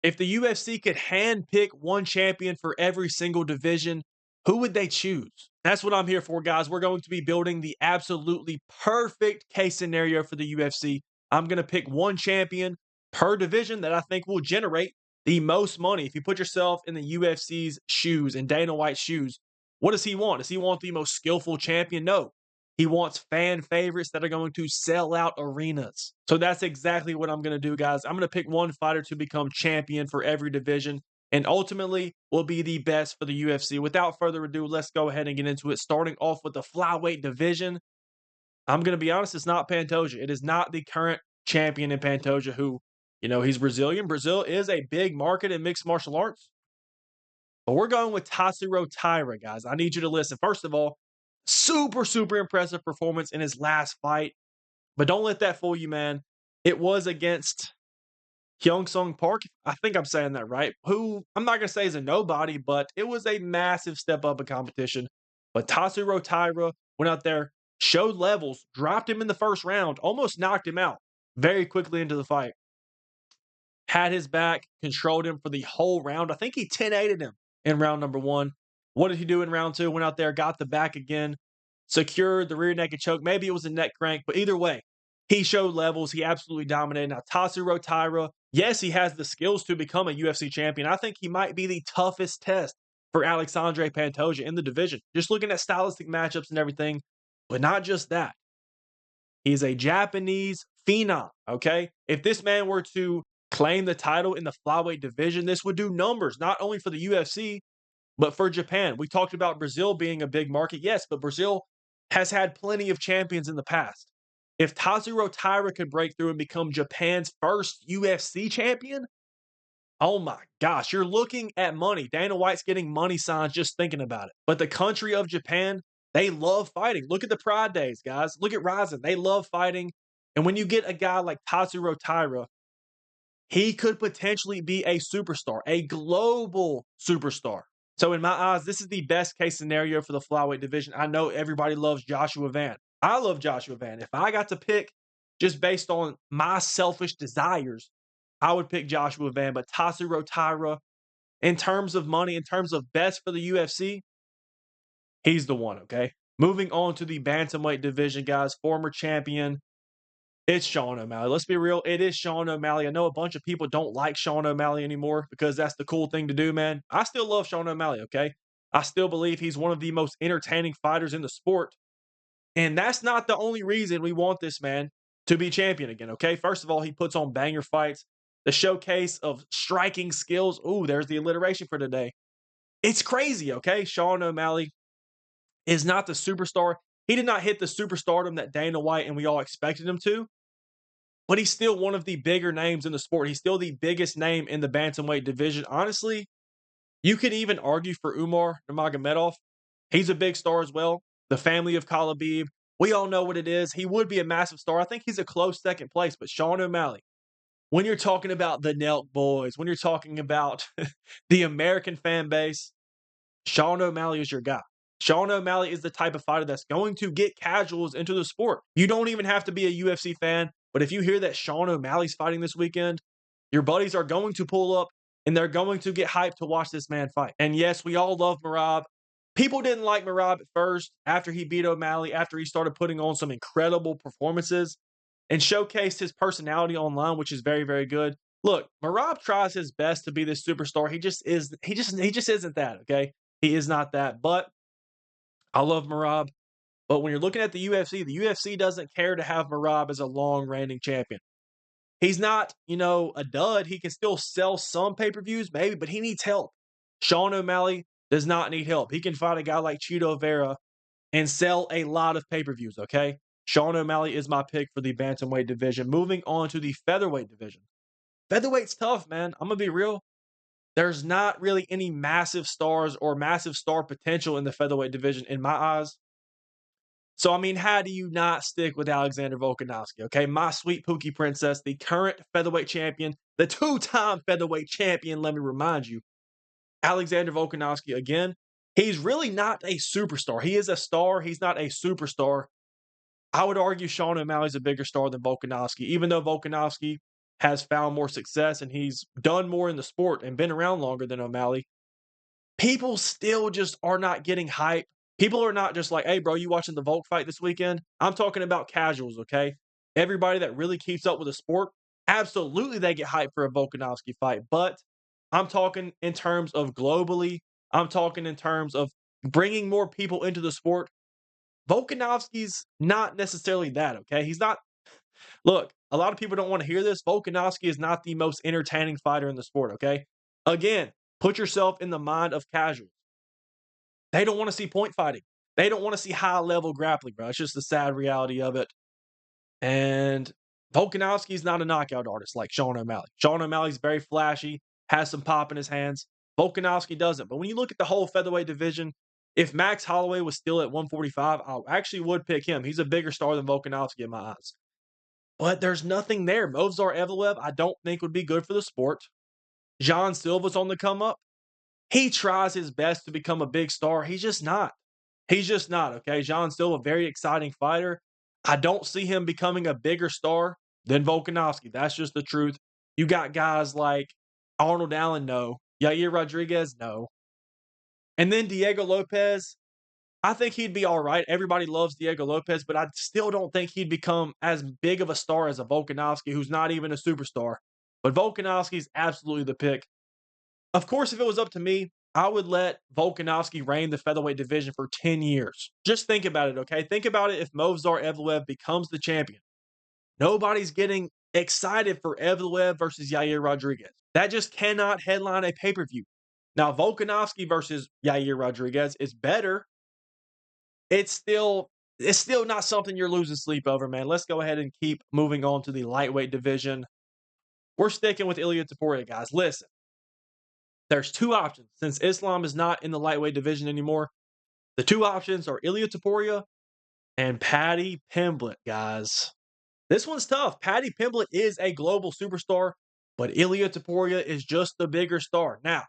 If the UFC could handpick one champion for every single division, who would they choose? That's what I'm here for, guys. We're going to be building the absolutely perfect case scenario for the UFC. I'm going to pick one champion per division that I think will generate the most money. If you put yourself in the UFC's shoes, in Dana White's shoes, what does he want? Does he want the most skillful champion? No. He wants fan favorites that are going to sell out arenas. So that's exactly what I'm going to do, guys. I'm going to pick one fighter to become champion for every division and ultimately will be the best for the UFC. Without further ado, let's go ahead and get into it. Starting off with the flyweight division, I'm going to be honest, it's not Pantoja. It is not the current champion in Pantoja who, he's Brazilian. Brazil is a big market in mixed martial arts. But we're going with Tatsuro Taira, guys. I need you to listen. First of all, super, super impressive performance in his last fight. But don't let that fool you, man. It was against Hyung Sung Park. I think I'm saying that right. Who I'm not going to say is a nobody, but it was a massive step up in competition. But Tatsuro Taira went out there, showed levels, dropped him in the first round, almost knocked him out very quickly into the fight. Had his back, controlled him for the whole round. I think he 10-8'd him in round number 1. What did he do in round 2? Went out there, got the back again, secured the rear naked choke. Maybe it was a neck crank, but either way, he showed levels. He absolutely dominated. Now, Tatsuro Taira, yes, he has the skills to become a UFC champion. I think he might be the toughest test for Alexandre Pantoja in the division. Just looking at stylistic matchups and everything, but not just that. He's a Japanese phenom, okay? If this man were to claim the title in the flyweight division, this would do numbers, not only for the UFC, but for Japan. We talked about Brazil being a big market. Yes, but Brazil has had plenty of champions in the past. If Tatsuro Taira could break through and become Japan's first UFC champion, oh my gosh, you're looking at money. Dana White's getting money signs just thinking about it. But the country of Japan, they love fighting. Look at the Pride Days, guys. Look at Ryzen. They love fighting. And when you get a guy like Tatsuro Taira, he could potentially be a superstar, a global superstar. So in my eyes, this is the best case scenario for the flyweight division. I know everybody loves Joshua Van. I love Joshua Van. If I got to pick just based on my selfish desires, I would pick Joshua Van. But Tatsuro Taira, in terms of money, in terms of best for the UFC, he's the one, okay? Moving on to the Bantamweight division, guys. Former champion, it's Sean O'Malley. Let's be real. It is Sean O'Malley. I know a bunch of people don't like Sean O'Malley anymore because that's the cool thing to do, man. I still love Sean O'Malley, okay? I still believe he's one of the most entertaining fighters in the sport. And that's not the only reason we want this man to be champion again, okay? First of all, he puts on banger fights. The showcase of striking skills. Ooh, there's the alliteration for today. It's crazy, okay? Sean O'Malley is not the superstar. He did not hit the superstardom that Dana White and we all expected him to. But he's still one of the bigger names in the sport. He's still the biggest name in the bantamweight division. Honestly, you could even argue for Umar Nurmagomedov. He's a big star as well. The family of Khalibib. We all know what it is. He would be a massive star. I think he's a close second place. But Sean O'Malley, when you're talking about the Nelk boys, when you're talking about the American fan base, Sean O'Malley is your guy. Sean O'Malley is the type of fighter that's going to get casuals into the sport. You don't even have to be a UFC fan, but if you hear that Sean O'Malley's fighting this weekend, your buddies are going to pull up and they're going to get hyped to watch this man fight. And yes, we all love Merab. People didn't like Merab at first after he beat O'Malley, after he started putting on some incredible performances and showcased his personality online, which is very, very good. Look, Merab tries his best to be this superstar. He just isn't that, okay? He is not that. But I love Merab. But when you're looking at the UFC doesn't care to have Merab as a long-reigning champion. He's not, a dud. He can still sell some pay-per-views, maybe, but he needs help. Sean O'Malley does not need help. He can fight a guy like Chito Vera and sell a lot of pay-per-views, okay? Sean O'Malley is my pick for the bantamweight division. Moving on to the featherweight division. Featherweight's tough, man. I'm going to be real. There's not really any massive stars or massive star potential in the featherweight division in my eyes. So, how do you not stick with Alexander Volkanovski, okay? My sweet Pookie Princess, the current featherweight champion, the two-time featherweight champion, let me remind you. Alexander Volkanovski, again, he's really not a superstar. He is a star. He's not a superstar. I would argue Sean O'Malley's a bigger star than Volkanovski, even though Volkanovski has found more success and he's done more in the sport and been around longer than O'Malley, people still just are not getting hype. People are not just like, hey, bro, you watching the Volk fight this weekend? I'm talking about casuals, okay? Everybody that really keeps up with the sport, absolutely they get hyped for a Volkanovski fight. But I'm talking in terms of globally, I'm talking in terms of bringing more people into the sport. Volkanovski's not necessarily that, okay? He's not. Look, a lot of people don't want to hear this. Volkanovski is not the most entertaining fighter in the sport, okay? Again, put yourself in the mind of casuals. They don't want to see point fighting. They don't want to see high level grappling, bro. It's just the sad reality of it. And Volkanovski's not a knockout artist like Sean O'Malley. Sean O'Malley's very flashy, has some pop in his hands. Volkanovski doesn't. But when you look at the whole featherweight division, if Max Holloway was still at 145, I actually would pick him. He's a bigger star than Volkanovski in my eyes. But there's nothing there. Movsar Evloev, I don't think would be good for the sport. John Silva's on the come up. He tries his best to become a big star. He's just not. He's just not, okay? John Silva, very exciting fighter. I don't see him becoming a bigger star than Volkanovski. That's just the truth. You got guys like Arnold Allen, no. Yair Rodriguez, no. And then Diego Lopez, I think he'd be all right. Everybody loves Diego Lopez, but I still don't think he'd become as big of a star as a Volkanovski, who's not even a superstar. But Volkanovski's absolutely the pick. Of course, if it was up to me, I would let Volkanovski reign the featherweight division for 10 years. Just think about it, okay? Think about it if Movsar Evloev becomes the champion. Nobody's getting excited for Evloev versus Yair Rodriguez. That just cannot headline a pay-per-view. Now, Volkanovski versus Yair Rodriguez is better. It's still not something you're losing sleep over, man. Let's go ahead and keep moving on to the lightweight division. We're sticking with Ilia Topuria, guys. Listen. There's two options. Since Islam is not in the lightweight division anymore, the two options are Ilia Topuria and Paddy Pimblett, guys. This one's tough. Paddy Pimblett is a global superstar, but Ilia Topuria is just the bigger star. Now,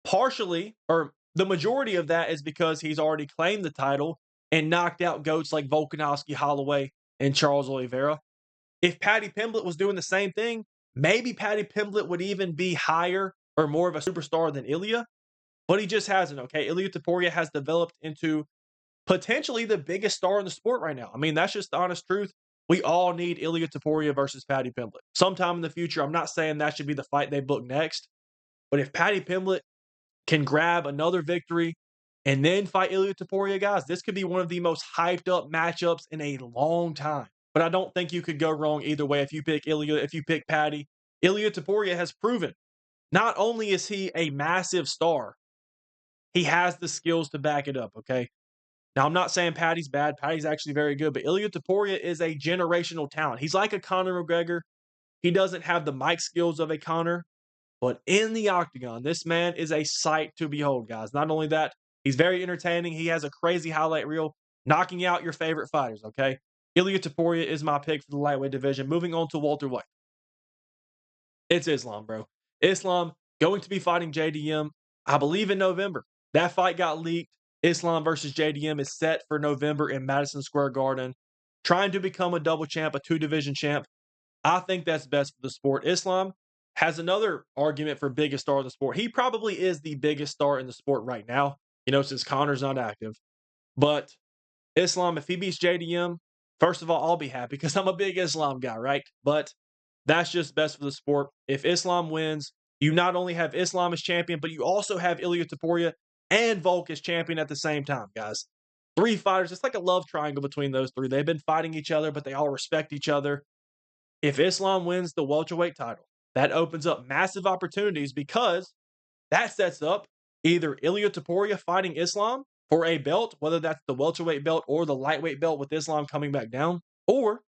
partially, or the majority of that is because he's already claimed the title and knocked out goats like Volkanovski, Holloway, and Charles Oliveira. If Paddy Pimblett was doing the same thing, maybe Paddy Pimblett would even be higher or more of a superstar than Ilia, but he just hasn't, okay? Ilia Topuria has developed into potentially the biggest star in the sport right now. I mean, that's just the honest truth. We all need Ilia Topuria versus Paddy Pimblett. Sometime in the future, I'm not saying that should be the fight they book next, but if Paddy Pimblett can grab another victory and then fight Ilia Topuria, guys, this could be one of the most hyped up matchups in a long time. But I don't think you could go wrong either way if you pick Ilia, if you pick Paddy. Ilia Topuria has proven not only is he a massive star, he has the skills to back it up, okay? Now, I'm not saying Paddy's bad. Paddy's actually very good, but Ilia Topuria is a generational talent. He's like a Conor McGregor. He doesn't have the mic skills of a Conor, but in the octagon, this man is a sight to behold, guys. Not only that, he's very entertaining. He has a crazy highlight reel, knocking out your favorite fighters, okay? Ilia Topuria is my pick for the lightweight division. Moving on to welterweight. It's Islam, bro. Islam going to be fighting JDM, I believe, in November. That fight got leaked. Islam versus JDM is set for November in Madison Square Garden. Trying to become a double champ, a two-division champ. I think that's best for the sport. Islam has another argument for biggest star of the sport. He probably is the biggest star in the sport right now, since Conor's not active. But Islam, if he beats JDM, first of all, I'll be happy because I'm a big Islam guy, right? But that's just best for the sport. If Islam wins, you not only have Islam as champion, but you also have Ilia Topuria and Volk as champion at the same time, guys. Three fighters. It's like a love triangle between those three. They've been fighting each other, but they all respect each other. If Islam wins the welterweight title, that opens up massive opportunities because that sets up either Ilia Topuria fighting Islam for a belt, whether that's the welterweight belt or the lightweight belt with Islam coming back down, or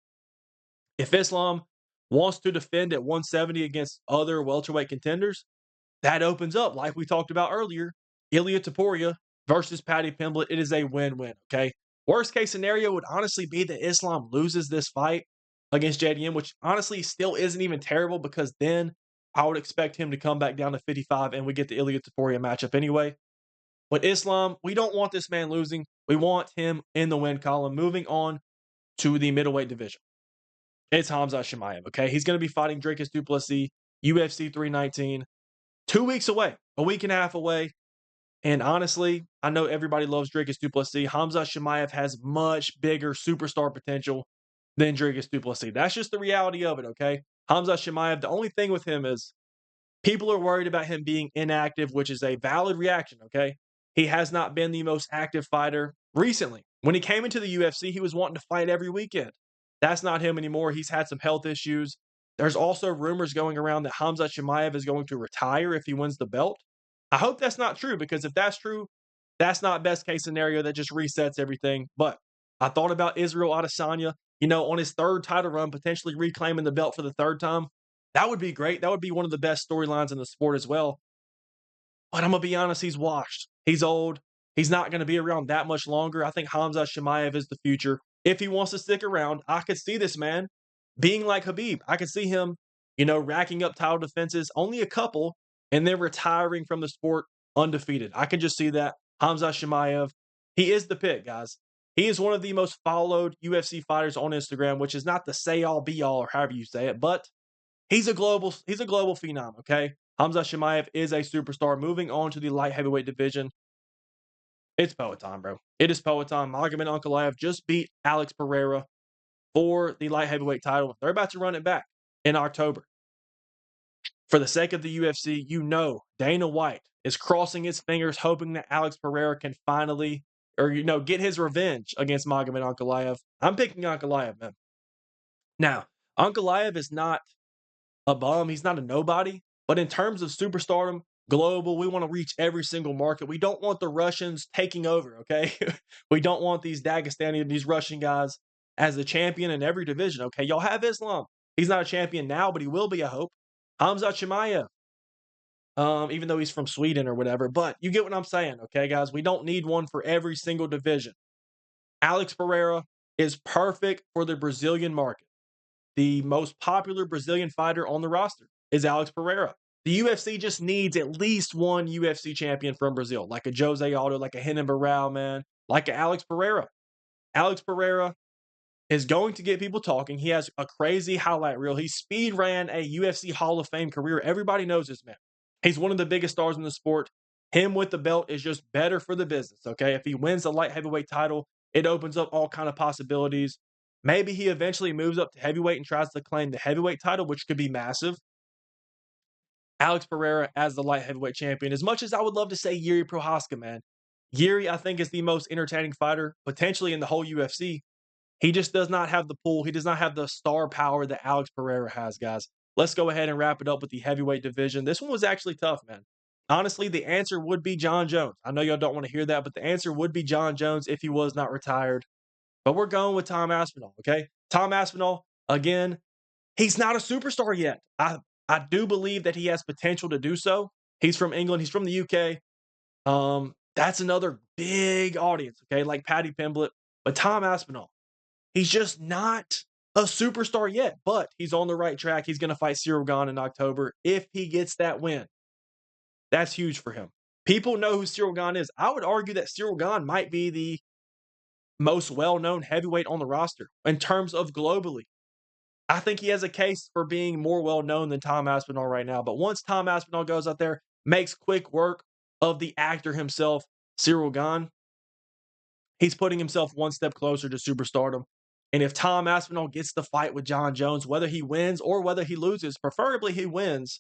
if Islam wants to defend at 170 against other welterweight contenders, that opens up, like we talked about earlier, Ilia Topuria versus Paddy Pimblett. It is a win-win, okay? Worst case scenario would honestly be that Islam loses this fight against JDM, which honestly still isn't even terrible because then I would expect him to come back down to 55 and we get the Ilia Topuria matchup anyway. But Islam, we don't want this man losing. We want him in the win column. Moving on to the middleweight division. It's Hamza Chimaev, okay? He's going to be fighting Dricus du Plessis, UFC 319, 2 weeks away, a week and a half away. And honestly, I know everybody loves Dricus du Plessis. Hamza Chimaev has much bigger superstar potential than Dricus du Plessis. That's just the reality of it, okay? Hamza Chimaev, the only thing with him is people are worried about him being inactive, which is a valid reaction, okay? He has not been the most active fighter recently. When he came into the UFC, he was wanting to fight every weekend. That's not him anymore. He's had some health issues. There's also rumors going around that Hamza Chimaev is going to retire if he wins the belt. I hope that's not true, because if that's true, that's not best case scenario. That just resets everything. But I thought about Israel Adesanya, on his third title run, potentially reclaiming the belt for the third time. That would be great. That would be one of the best storylines in the sport as well. But I'm going to be honest, he's washed. He's old. He's not going to be around that much longer. I think Hamza Chimaev is the future. If he wants to stick around, I could see this man being like Khabib. I could see him, racking up title defenses, only a couple, and then retiring from the sport undefeated. I can just see that. Hamza Chimaev, he is the pick, guys. He is one of the most followed UFC fighters on Instagram, which is not the say-all, be-all, or however you say it, but he's a global phenom, okay? Hamza Chimaev is a superstar. Moving on to the light heavyweight division, it's poet time, bro. It is poet time. Magomed Ankalaev just beat Alex Pereira for the light heavyweight title. They're about to run it back in October. For the sake of the UFC, Dana White is crossing his fingers, hoping that Alex Pereira can finally, get his revenge against Magomed Ankalaev. I'm picking Ankalaev, man. Now, Ankalaev is not a bum. He's not a nobody. But in terms of superstardom, global, we want to reach every single market. We don't want the Russians taking over, okay? We don't want these Dagestani, these Russian guys as the champion in every division, okay? Y'all have Islam. He's not a champion now, but he will be, I hope. Hamza Chimaev, even though he's from Sweden or whatever. But you get what I'm saying, okay, guys? We don't need one for every single division. Alex Pereira is perfect for the Brazilian market. The most popular Brazilian fighter on the roster is Alex Pereira. The UFC just needs at least one UFC champion from Brazil, like a Jose Aldo, like a Renan Barão, man, like a Alex Pereira. Alex Pereira is going to get people talking. He has a crazy highlight reel. He speed ran a UFC Hall of Fame career. Everybody knows this man. He's one of the biggest stars in the sport. Him with the belt is just better for the business, okay? If he wins the light heavyweight title, it opens up all kind of possibilities. Maybe he eventually moves up to heavyweight and tries to claim the heavyweight title, which could be massive. Alex Pereira as the light heavyweight champion. As much as I would love to say Yuri Prochazka, man. Yuri, I think, is the most entertaining fighter, potentially in the whole UFC. He just does not have the pull. He does not have the star power that Alex Pereira has, guys. Let's go ahead and wrap it up with the heavyweight division. This one was actually tough, man. Honestly, the answer would be John Jones. I know y'all don't want to hear that, but the answer would be John Jones if he was not retired. But we're going with Tom Aspinall, okay? Tom Aspinall, again, he's not a superstar yet. I do believe that he has potential to do so. He's from England. He's from the UK. That's another big audience, okay, like Paddy Pimblett. But Tom Aspinall, he's just not a superstar yet, but he's on the right track. He's going to fight Cyril Gane in October if he gets that win. That's huge for him. People know who Cyril Gane is. I would argue that Cyril Gane might be the most well-known heavyweight on the roster in terms of globally. I think he has a case for being more well-known than Tom Aspinall right now. But once Tom Aspinall goes out there, makes quick work of the actor himself, Cyril Gane, he's putting himself one step closer to superstardom. And if Tom Aspinall gets the fight with John Jones, whether he wins or whether he loses, preferably he wins,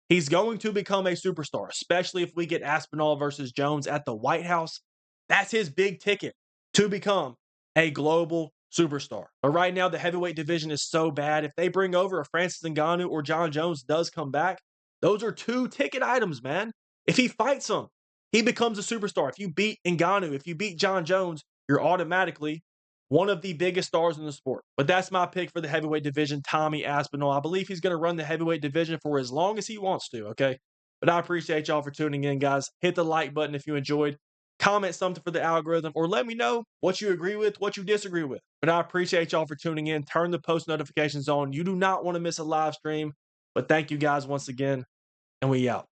he's going to become a superstar, especially if we get Aspinall versus Jones at the White House. That's his big ticket to become a global superstar. But right now, the heavyweight division is so bad. If they bring over a Francis Ngannou or John Jones does come back, those are 2 ticket items, man. If he fights them, he becomes a superstar. If you beat Ngannou, if you beat John Jones, you're automatically one of the biggest stars in the sport. But that's my pick for the heavyweight division, Tommy Aspinall. I believe he's going to run the heavyweight division for as long as he wants to, okay? But I appreciate y'all for tuning in, guys. Hit the like button if you enjoyed. Comment something for the algorithm, or let me know what you agree with, what you disagree with. But I appreciate y'all for tuning in. Turn the post notifications on. You do not want to miss a live stream. But thank you guys once again, and we out.